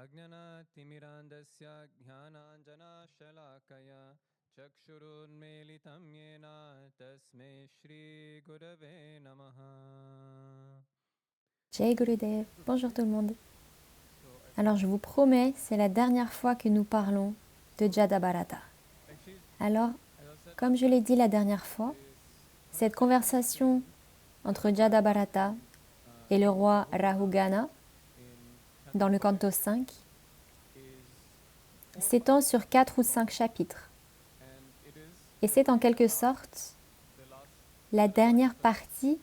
अज्ञानतिमिरान्धस्य ज्ञानाञ्जनशलाकया चक्षुरुन्मीलितं येन तस्मै श्रीगुरवे नमः. Jai Gurudev, bonjour tout le monde. Alors je vous promets, c'est la dernière fois que nous parlons de Jadabharata. Alors, comme je l'ai dit la dernière fois, cette conversation entre Jadabharata et le roi Rahugana dans le canto 5 s'étend sur 4 ou 5 chapitres. Et c'est en quelque sorte la dernière partie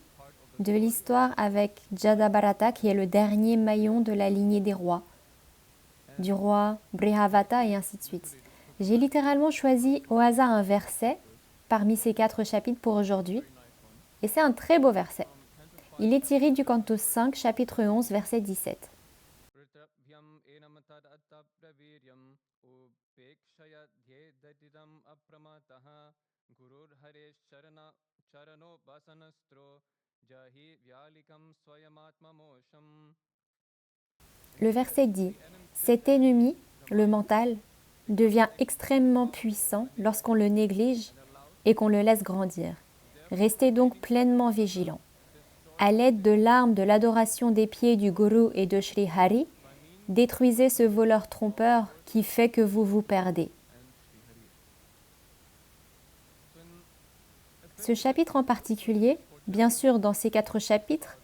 de l'histoire avec Jadabharata, qui est le dernier maillon de la lignée des rois, du roi Brihavata et ainsi de suite. J'ai littéralement choisi au hasard un verset parmi ces 4 chapitres pour aujourd'hui, et c'est un très beau verset. Il est tiré du canto 5, chapitre 11, verset 17. Le verset dit « Cet ennemi, le mental, devient extrêmement puissant lorsqu'on le néglige et qu'on le laisse grandir. Restez donc pleinement vigilants. À l'aide de l'arme de l'adoration des pieds du Guru et de Sri Hari, détruisez ce voleur trompeur qui fait que vous vous perdez. » Ce chapitre en particulier, bien sûr dans ces 4 chapitres,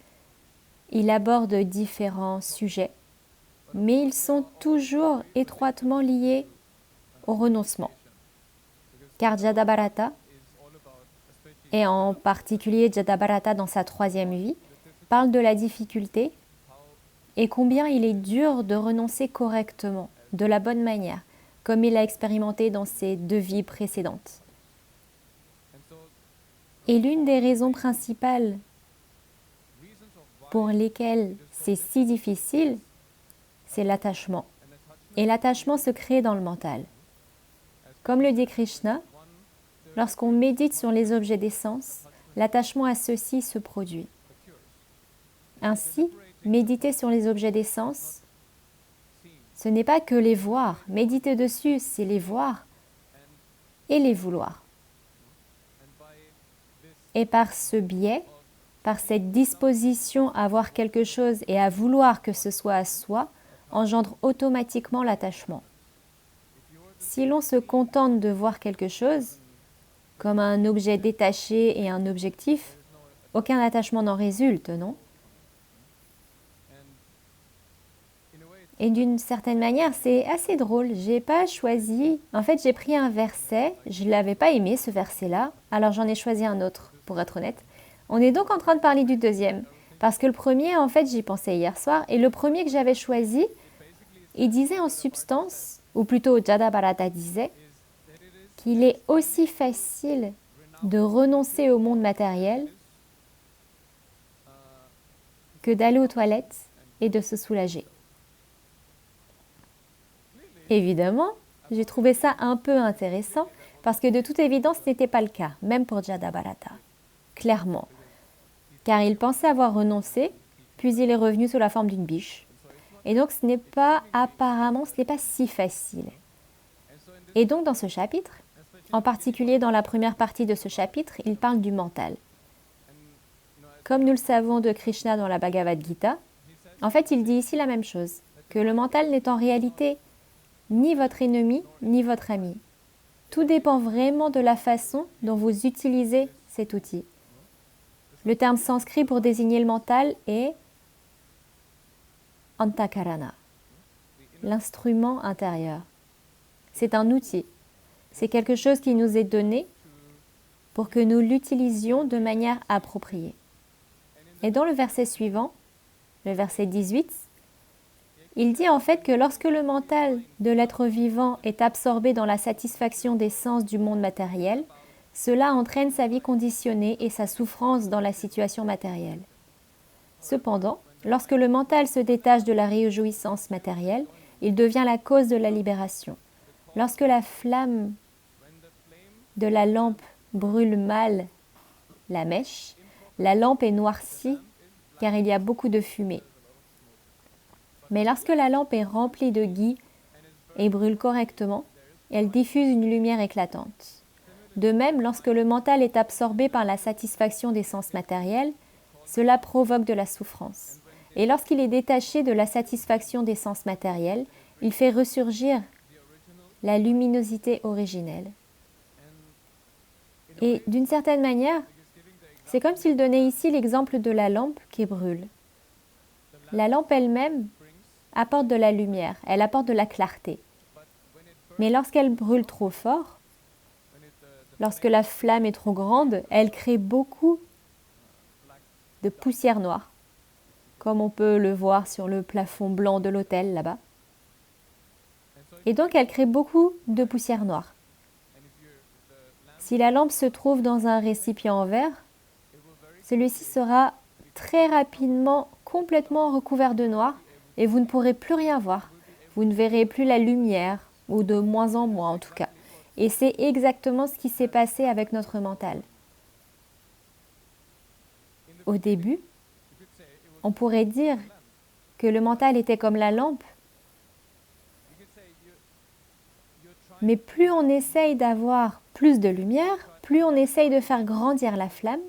il aborde différents sujets, mais ils sont toujours étroitement liés au renoncement. Car Jadabharata, et en particulier Jadabharata dans sa 3e vie, parle de la difficulté et combien il est dur de renoncer correctement, de la bonne manière, comme il l'a expérimenté dans ses 2 vies précédentes. Et l'une des raisons principales pour lesquelles c'est si difficile, c'est l'attachement. Et l'attachement se crée dans le mental. Comme le dit Krishna, lorsqu'on médite sur les objets des sens, l'attachement à ceux-ci se produit. Ainsi, méditer sur les objets des sens, ce n'est pas que les voir. Méditer dessus, c'est les voir et les vouloir. Et par ce biais, par cette disposition à voir quelque chose et à vouloir que ce soit à soi, engendre automatiquement l'attachement. Si l'on se contente de voir quelque chose, comme un objet détaché et un objectif, aucun attachement n'en résulte, non? Et d'une certaine manière, c'est assez drôle. J'ai pas choisi. En fait, j'ai pris un verset. Je l'avais pas aimé ce verset-là. Alors j'en ai choisi un autre, pour être honnête. On est donc en train de parler du deuxième, parce que le premier, en fait, j'y pensais hier soir. Et le premier que j'avais choisi, il disait en substance, ou plutôt Jadabharata disait, qu'il est aussi facile de renoncer au monde matériel que d'aller aux toilettes et de se soulager. Évidemment, j'ai trouvé ça un peu intéressant parce que de toute évidence, ce n'était pas le cas, même pour Jadabharata, clairement. Car il pensait avoir renoncé, puis il est revenu sous la forme d'une biche. Et donc ce n'est pas si facile. Et donc dans ce chapitre, en particulier dans la première partie de ce chapitre, il parle du mental. Comme nous le savons de Krishna dans la Bhagavad Gita, en fait il dit ici la même chose, que le mental n'est en réalité ni votre ennemi, ni votre ami. Tout dépend vraiment de la façon dont vous utilisez cet outil. Le terme sanskrit pour désigner le mental est antakarana, l'instrument intérieur. C'est un outil, c'est quelque chose qui nous est donné pour que nous l'utilisions de manière appropriée. Et dans le verset suivant, le verset 18, il dit en fait que lorsque le mental de l'être vivant est absorbé dans la satisfaction des sens du monde matériel, cela entraîne sa vie conditionnée et sa souffrance dans la situation matérielle. Cependant, lorsque le mental se détache de la réjouissance matérielle, il devient la cause de la libération. Lorsque la flamme de la lampe brûle mal la mèche, la lampe est noircie car il y a beaucoup de fumée. Mais lorsque la lampe est remplie de ghee et brûle correctement, elle diffuse une lumière éclatante. De même, lorsque le mental est absorbé par la satisfaction des sens matériels, cela provoque de la souffrance. Et lorsqu'il est détaché de la satisfaction des sens matériels, il fait ressurgir la luminosité originelle. Et d'une certaine manière, c'est comme s'il donnait ici l'exemple de la lampe qui brûle. La lampe elle-même apporte de la lumière, elle apporte de la clarté. Mais lorsqu'elle brûle trop fort, lorsque la flamme est trop grande, elle crée beaucoup de poussière noire, comme on peut le voir sur le plafond blanc de l'hôtel là-bas. Et donc elle crée beaucoup de poussière noire. Si la lampe se trouve dans un récipient en verre, celui-ci sera très rapidement complètement recouvert de noir et vous ne pourrez plus rien voir. Vous ne verrez plus la lumière, ou de moins en moins en tout cas. Et c'est exactement ce qui s'est passé avec notre mental. Au début, on pourrait dire que le mental était comme la lampe, mais plus on essaye d'avoir plus de lumière, plus on essaye de faire grandir la flamme,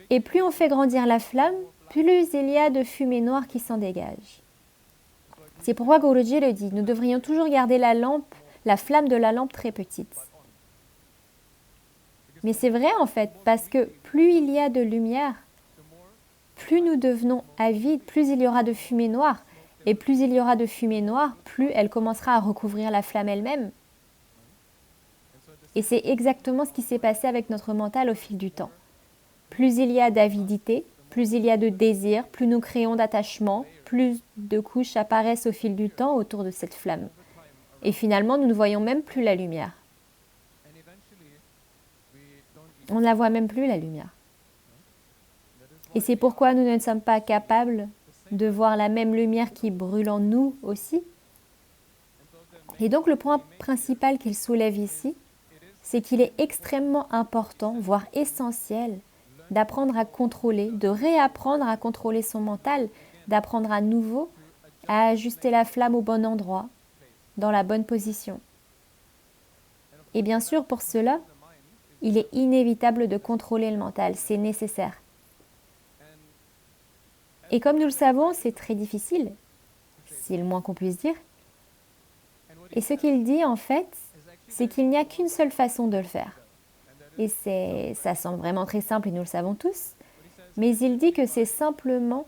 et plus on fait grandir la flamme, plus il y a de fumée noire qui s'en dégage. C'est pourquoi Guruji le dit, nous devrions toujours garder la flamme de la lampe très petite. Mais c'est vrai en fait, parce que plus il y a de lumière, plus nous devenons avides, plus il y aura de fumée noire. Et plus il y aura de fumée noire, plus elle commencera à recouvrir la flamme elle-même. Et c'est exactement ce qui s'est passé avec notre mental au fil du temps. Plus il y a d'avidité, plus il y a de désir, plus nous créons d'attachement, plus de couches apparaissent au fil du temps autour de cette flamme. Et finalement, nous ne voyons même plus la lumière. On ne la voit même plus, la lumière. Et c'est pourquoi nous ne sommes pas capables de voir la même lumière qui brûle en nous aussi. Et donc le point principal qu'il soulève ici, c'est qu'il est extrêmement important, voire essentiel, d'apprendre à contrôler, de réapprendre à contrôler son mental, d'apprendre à nouveau à ajuster la flamme au bon endroit, dans la bonne position. Et bien sûr, pour cela, il est inévitable de contrôler le mental, c'est nécessaire. Et comme nous le savons, c'est très difficile, c'est le moins qu'on puisse dire. Et ce qu'il dit en fait, c'est qu'il n'y a qu'une seule façon de le faire. Et ça semble vraiment très simple et nous le savons tous, mais il dit que c'est simplement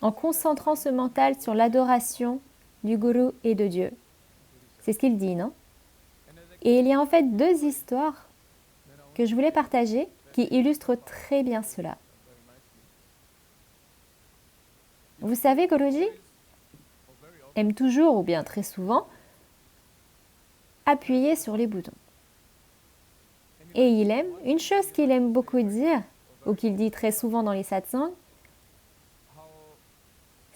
en concentrant ce mental sur l'adoration du Guru et de Dieu. C'est ce qu'il dit, non? Et il y a en fait deux histoires que je voulais partager qui illustrent très bien cela. Vous savez, Guruji aime toujours, ou bien très souvent, appuyer sur les boutons. Et il aime, une chose qu'il aime beaucoup dire, ou qu'il dit très souvent dans les satsangs,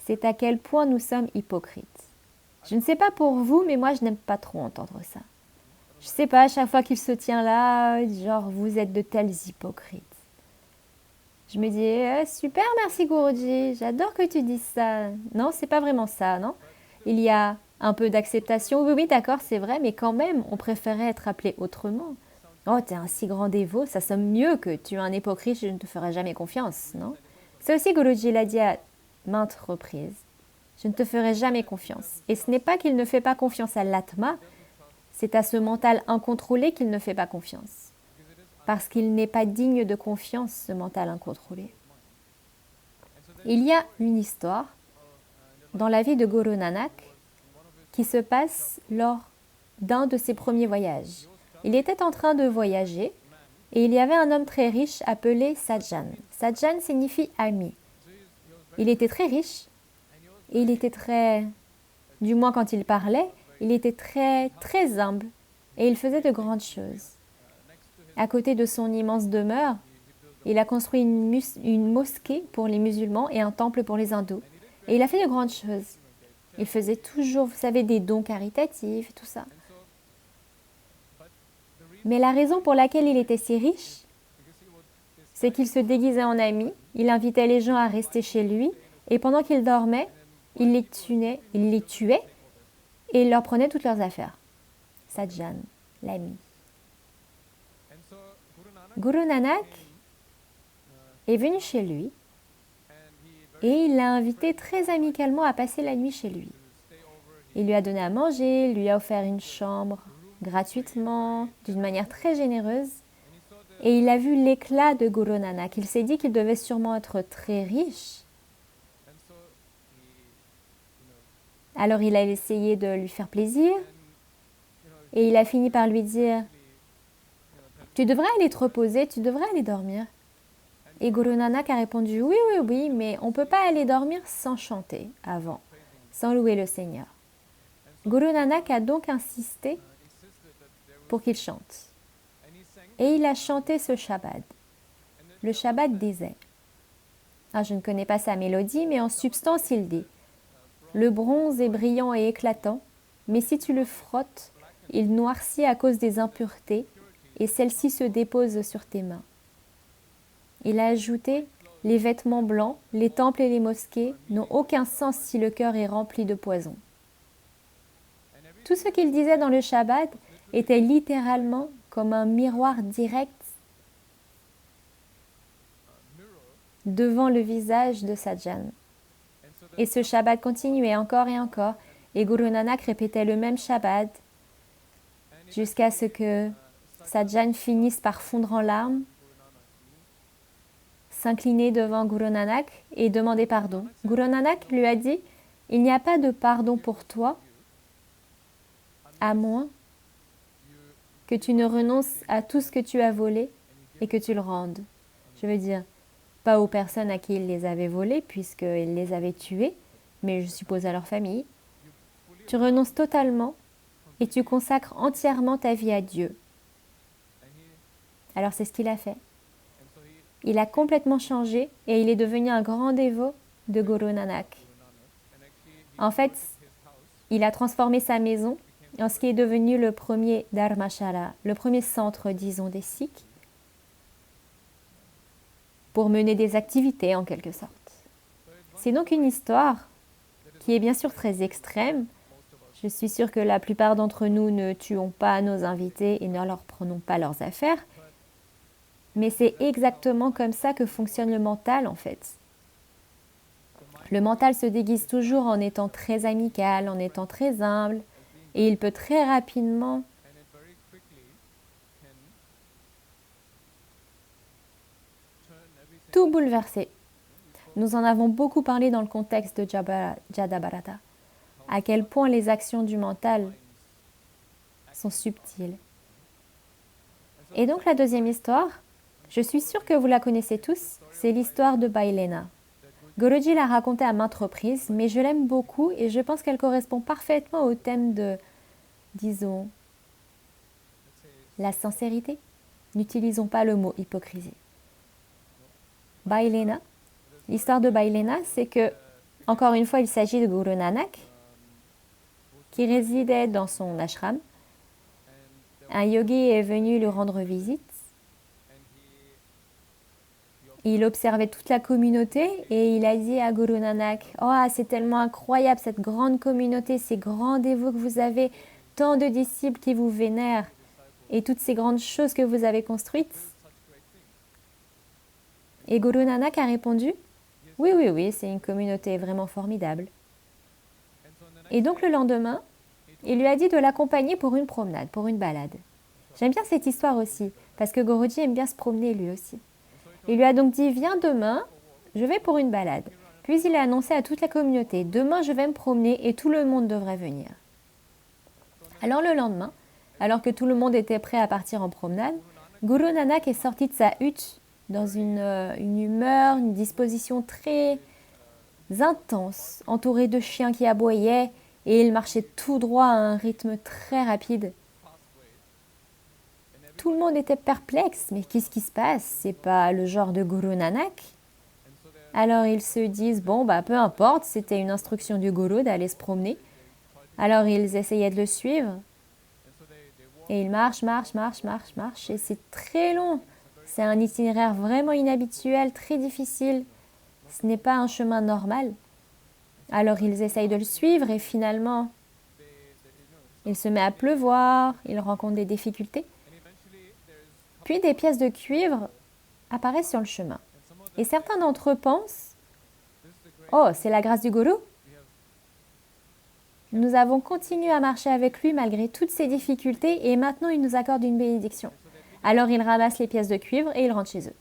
c'est à quel point nous sommes hypocrites. Je ne sais pas pour vous, mais moi je n'aime pas trop entendre ça. Je ne sais pas, à chaque fois qu'il se tient là, genre vous êtes de tels hypocrites. Je me dis, super, merci Guruji, j'adore que tu dises ça. Non, c'est pas vraiment ça, non? Il y a un peu d'acceptation, oui, d'accord, c'est vrai, mais quand même, on préférait être appelé autrement. Oh, t'es un si grand dévot, ça sonne mieux que tu es un hypocrite, je ne te ferai jamais confiance, non? C'est aussi Guruji l'a dit à maintes reprises. Je ne te ferai jamais confiance. Et ce n'est pas qu'il ne fait pas confiance à l'Atma, c'est à ce mental incontrôlé qu'il ne fait pas confiance. Parce qu'il n'est pas digne de confiance, ce mental incontrôlé. Il y a une histoire dans la vie de Guru Nanak qui se passe lors d'un de ses premiers voyages. Il était en train de voyager et il y avait un homme très riche appelé Sajjan. Sajjan signifie ami. Il était très riche et il était très, du moins quand il parlait, il était très, très humble et il faisait de grandes choses. À côté de son immense demeure, il a construit une mosquée pour les musulmans et un temple pour les hindous. Et il a fait de grandes choses. Il faisait toujours, vous savez, des dons caritatifs et tout ça. Mais la raison pour laquelle il était si riche, c'est qu'il se déguisait en ami, il invitait les gens à rester chez lui, et pendant qu'il dormait, il les tuait et il leur prenait toutes leurs affaires. Sadjan, l'ami. Guru Nanak est venu chez lui et il l'a invité très amicalement à passer la nuit chez lui. Il lui a donné à manger, il lui a offert une chambre gratuitement, d'une manière très généreuse. Et il a vu l'éclat de Guru Nanak. Il s'est dit qu'il devait sûrement être très riche. Alors il a essayé de lui faire plaisir. Et il a fini par lui dire « Tu devrais aller te reposer, tu devrais aller dormir. » Et Guru Nanak a répondu « Oui, oui, oui, mais on ne peut pas aller dormir sans chanter avant, sans louer le Seigneur. » Guru Nanak a donc insisté pour qu'il chante. Et il a chanté ce Shabad. Le Shabad disait, je ne connais pas sa mélodie, mais en substance il dit, le bronze est brillant et éclatant, mais si tu le frottes, il noircit à cause des impuretés, et celles-ci se déposent sur tes mains. Il a ajouté, les vêtements blancs, les temples et les mosquées n'ont aucun sens si le cœur est rempli de poison. Tout ce qu'il disait dans le Shabad était littéralement comme un miroir direct devant le visage de Sadjan. Et ce Shabad continuait encore et Guru Nanak répétait le même Shabad jusqu'à ce que Sadjan finisse par fondre en larmes, s'incliner devant Guru Nanak et demander pardon. Guru Nanak lui a dit « Il n'y a pas de pardon pour toi, à moins que tu ne renonces à tout ce que tu as volé et que tu le rendes. » Je veux dire, pas aux personnes à qui il les avait volés, puisqu'il les avait tués, mais je suppose à leur famille. Tu renonces totalement et tu consacres entièrement ta vie à Dieu. Alors c'est ce qu'il a fait. Il a complètement changé et il est devenu un grand dévot de Guru Nanak. En fait, il a transformé sa maison en ce qui est devenu le premier Dharmashala, le premier centre, disons, des Sikhs, pour mener des activités en quelque sorte. C'est donc une histoire qui est bien sûr très extrême. Je suis sûre que la plupart d'entre nous ne tuons pas nos invités et ne leur prenons pas leurs affaires. Mais c'est exactement comme ça que fonctionne le mental en fait. Le mental se déguise toujours en étant très amical, en étant très humble, et il peut très rapidement tout bouleverser. Nous en avons beaucoup parlé dans le contexte de Jadabharata, à quel point les actions du mental sont subtiles. Et donc la deuxième histoire, je suis sûre que vous la connaissez tous, c'est l'histoire de Bailena. Guruji l'a racontée à maintes reprises, mais je l'aime beaucoup et je pense qu'elle correspond parfaitement au thème de, disons, la sincérité. N'utilisons pas le mot hypocrisie. Bailena, l'histoire de Bailena, c'est que, encore une fois, il s'agit de Guru Nanak, qui résidait dans son ashram. Un yogi est venu lui rendre visite. Il observait toute la communauté et il a dit à Guru Nanak, « Oh, c'est tellement incroyable cette grande communauté, ces grands dévots que vous avez, tant de disciples qui vous vénèrent et toutes ces grandes choses que vous avez construites. » Et Guru Nanak a répondu, « Oui, oui, oui, c'est une communauté vraiment formidable. » Et donc le lendemain, il lui a dit de l'accompagner pour une promenade, pour une balade. J'aime bien cette histoire aussi, parce que Guruji aime bien se promener lui aussi. Il lui a donc dit, viens demain, je vais pour une balade. Puis il a annoncé à toute la communauté, demain je vais me promener et tout le monde devrait venir. Alors le lendemain, alors que tout le monde était prêt à partir en promenade, Guru Nanak est sorti de sa hutte dans une humeur, une disposition très intense, entouré de chiens qui aboyaient et il marchait tout droit à un rythme très rapide. Tout le monde était perplexe, mais qu'est-ce qui se passe? C'est pas le genre de Guru Nanak. Alors ils se disent, bon, peu importe, c'était une instruction du Guru d'aller se promener. Alors ils essayaient de le suivre. Et ils marchent, et c'est très long. C'est un itinéraire vraiment inhabituel, très difficile. Ce n'est pas un chemin normal. Alors ils essayent de le suivre et finalement, il se met à pleuvoir, il rencontre des difficultés. Puis des pièces de cuivre apparaissent sur le chemin. Et certains d'entre eux pensent, oh, c'est la grâce du gourou. Nous avons continué à marcher avec lui malgré toutes ces difficultés et maintenant il nous accorde une bénédiction. Alors ils ramassent les pièces de cuivre et ils rentrent chez eux.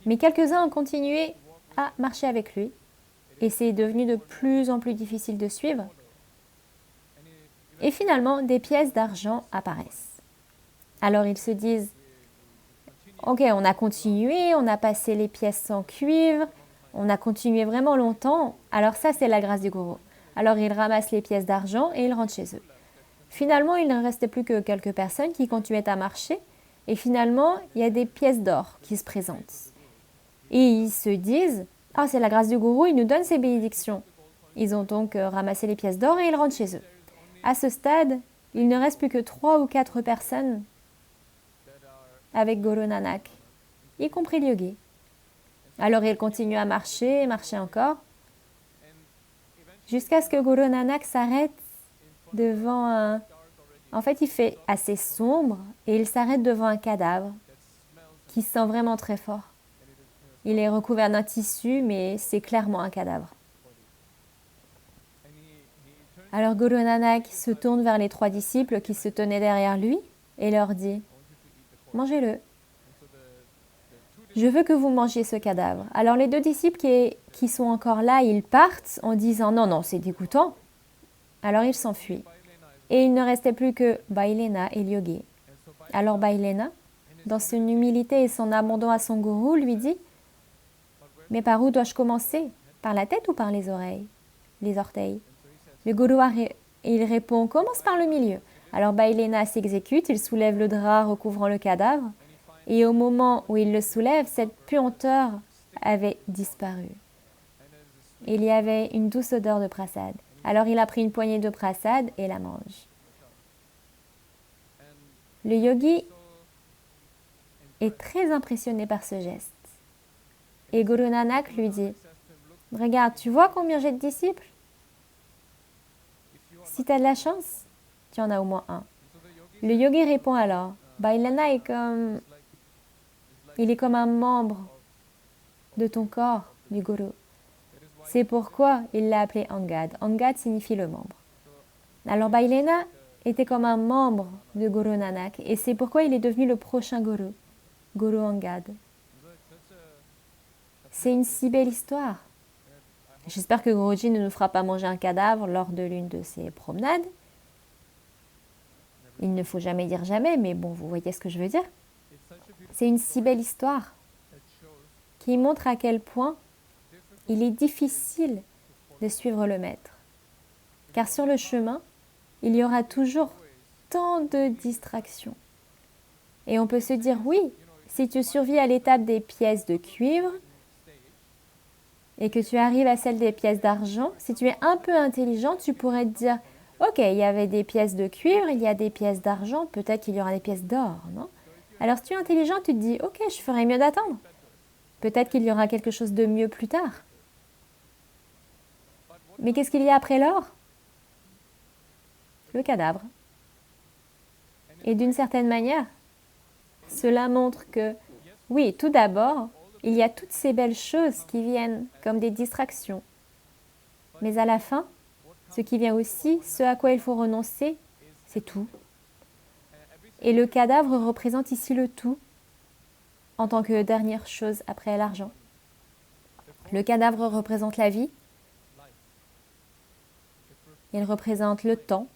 Mais quelques-uns ont continué à marcher avec lui et c'est devenu de plus en plus difficile de suivre. Et finalement, des pièces d'argent apparaissent. Alors ils se disent, ok, on a continué, on a passé les pièces en cuivre, on a continué vraiment longtemps, alors ça c'est la grâce du gourou. Alors ils ramassent les pièces d'argent et ils rentrent chez eux. Finalement, il ne restait plus que quelques personnes qui continuaient à marcher et finalement, il y a des pièces d'or qui se présentent. Et ils se disent, ah c'est la grâce du gourou, il nous donne ses bénédictions. Ils ont donc ramassé les pièces d'or et ils rentrent chez eux. À ce stade, il ne reste plus que 3 ou 4 personnes avec Guru Nanak, y compris le yogi. Alors il continue à marcher, marcher encore, jusqu'à ce que Guru Nanak s'arrête devant un... En fait, il fait assez sombre et il s'arrête devant un cadavre qui sent vraiment très fort. Il est recouvert d'un tissu, mais c'est clairement un cadavre. Alors Guru Nanak se tourne vers les 3 disciples qui se tenaient derrière lui et leur dit « Mangez-le. Je veux que vous mangiez ce cadavre. » Alors les 2 disciples qui sont encore là, ils partent en disant « Non, non, c'est dégoûtant. » Alors ils s'enfuient. Et il ne restait plus que Bailena et le yogi. Alors Bailena, dans son humilité et son abandon à son gourou, lui dit « Mais par où dois-je commencer? Par la tête ou par les oreilles? Les orteils ?» Le gourou il répond « Commence par le milieu. » Alors Bailena s'exécute, il soulève le drap recouvrant le cadavre. Et au moment où il le soulève, cette puanteur avait disparu. Il y avait une douce odeur de prasad. Alors il a pris une poignée de prasad et la mange. Le yogi est très impressionné par ce geste. Et Guru Nanak lui dit « Regarde, tu vois combien j'ai de disciples? Si tu as de la chance, tu en as au moins un. » Le yogi répond alors « Bailena il est comme un membre de ton corps, du gourou. C'est pourquoi il l'a appelé Angad. Angad signifie le membre. Alors Bailena était comme un membre de Guru Nanak et c'est pourquoi il est devenu le prochain gourou, Guru Angad. C'est une si belle histoire. J'espère que Guruji ne nous fera pas manger un cadavre lors de l'une de ses promenades. Il ne faut jamais dire jamais, mais bon, vous voyez ce que je veux dire. C'est une si belle histoire qui montre à quel point il est difficile de suivre le maître. Car sur le chemin, il y aura toujours tant de distractions. Et on peut se dire, oui, si tu survis à l'étape des pièces de cuivre et que tu arrives à celle des pièces d'argent, si tu es un peu intelligent, tu pourrais te dire, ok, il y avait des pièces de cuivre, il y a des pièces d'argent, peut-être qu'il y aura des pièces d'or, non? Alors si tu es intelligent, tu te dis, ok, je ferais mieux d'attendre. Peut-être qu'il y aura quelque chose de mieux plus tard. Mais qu'est-ce qu'il y a après l'or? Le cadavre. Et d'une certaine manière, cela montre que, oui, tout d'abord, il y a toutes ces belles choses qui viennent comme des distractions. Mais à la fin, ce qui vient aussi, ce à quoi il faut renoncer, c'est tout. Et le cadavre représente ici le tout, en tant que dernière chose après l'argent. Le cadavre représente la vie. Il représente le temps.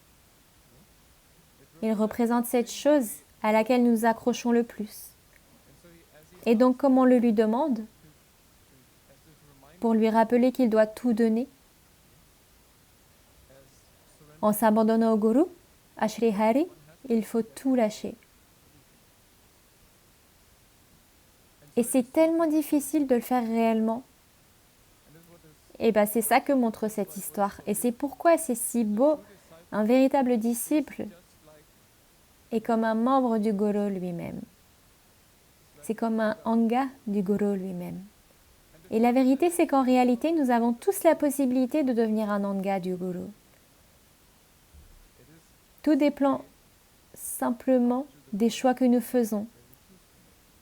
Il représente cette chose à laquelle nous nous accrochons le plus. Et donc, comme on le lui demande, pour lui rappeler qu'il doit tout donner, en s'abandonnant au Guru, à Shri Hari, il faut tout lâcher. Et c'est tellement difficile de le faire réellement. Et bien c'est ça que montre cette histoire. Et c'est pourquoi c'est si beau. Un véritable disciple est comme un membre du Guru lui-même. C'est comme un Anga du Guru lui-même. Et la vérité, c'est qu'en réalité, nous avons tous la possibilité de devenir un Anga du Guru. Tout dépend simplement des choix que nous faisons,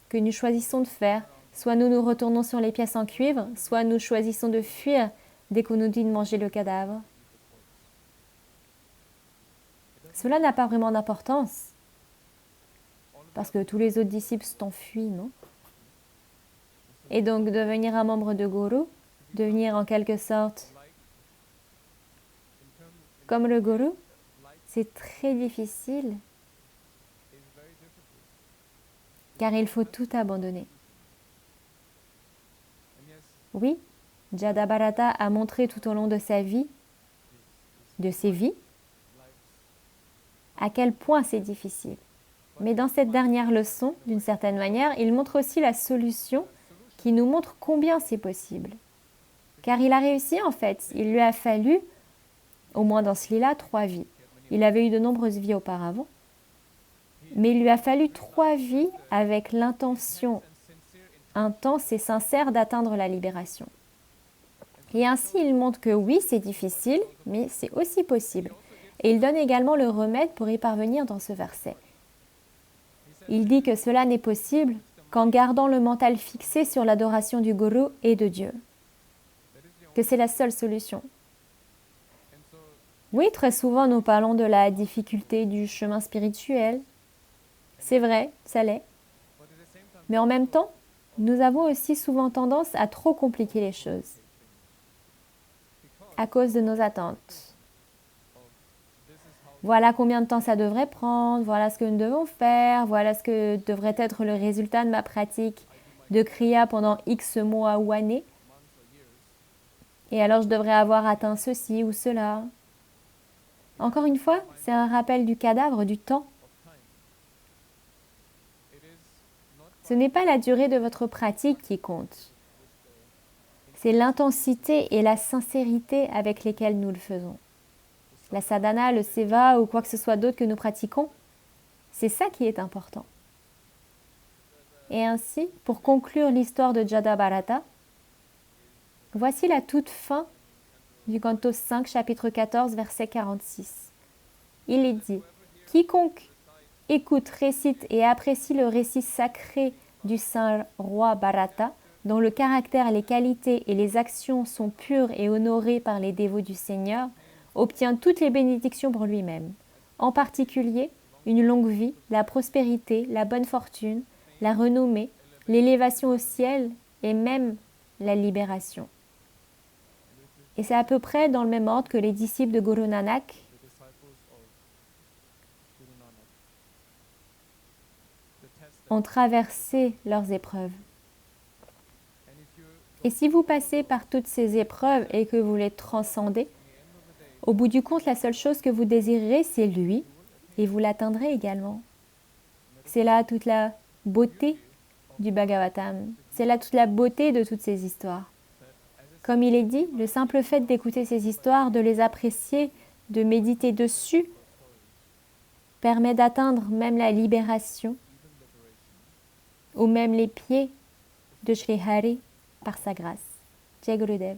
que nous choisissons de faire. Soit nous nous retournons sur les pièces en cuivre, soit nous choisissons de fuir dès qu'on nous dit de manger le cadavre. Cela n'a pas vraiment d'importance, parce que tous les autres disciples s'enfuient, non? Et donc devenir un membre de Guru, devenir en quelque sorte comme le Guru, c'est très difficile, car il faut tout abandonner. Oui, Jadabharata a montré tout au long de sa vie, de ses vies, à quel point c'est difficile. Mais dans cette dernière leçon, d'une certaine manière, il montre aussi la solution qui nous montre combien c'est possible. Car il a réussi en fait, il lui a fallu, au moins dans ce lila, 3 vies. Il avait eu de nombreuses vies auparavant, mais il lui a fallu 3 vies avec l'intention intense et sincère d'atteindre la libération. Et ainsi, il montre que oui, c'est difficile, mais c'est aussi possible. Et il donne également le remède pour y parvenir dans ce verset. Il dit que cela n'est possible qu'en gardant le mental fixé sur l'adoration du Guru et de Dieu. Que c'est la seule solution. Oui, très souvent, nous parlons de la difficulté du chemin spirituel. C'est vrai, ça l'est. Mais en même temps, nous avons aussi souvent tendance à trop compliquer les choses à cause de nos attentes. Voilà combien de temps ça devrait prendre, voilà ce que nous devons faire, voilà ce que devrait être le résultat de ma pratique de Kriya pendant X mois ou années. Et alors je devrais avoir atteint ceci ou cela. Encore une fois, c'est un rappel du cadavre du temps. Ce n'est pas la durée de votre pratique qui compte. C'est l'intensité et la sincérité avec lesquelles nous le faisons. La sadhana, le seva ou quoi que ce soit d'autre que nous pratiquons, c'est ça qui est important. Et ainsi, pour conclure l'histoire de Jadabharata, voici la toute fin du canto 5, chapitre 14, verset 46. Il est dit « Quiconque écoute, récite et apprécie le récit sacré du saint roi Bharata, dont le caractère, les qualités et les actions sont pures et honorées par les dévots du Seigneur, obtient toutes les bénédictions pour lui-même, en particulier une longue vie, la prospérité, la bonne fortune, la renommée, l'élévation au ciel et même la libération. » Et c'est à peu près dans le même ordre que les disciples de Guru Nanak ont traversé leurs épreuves. Et si vous passez par toutes ces épreuves et que vous les transcendez, au bout du compte, la seule chose que vous désirerez, c'est lui, et vous l'atteindrez également. C'est là toute la beauté du Bhagavatam, c'est là toute la beauté de toutes ces histoires. Comme il est dit, le simple fait d'écouter ces histoires, de les apprécier, de méditer dessus, permet d'atteindre même la libération, ou même les pieds de Shri Hari par sa grâce. Jai Gurudev.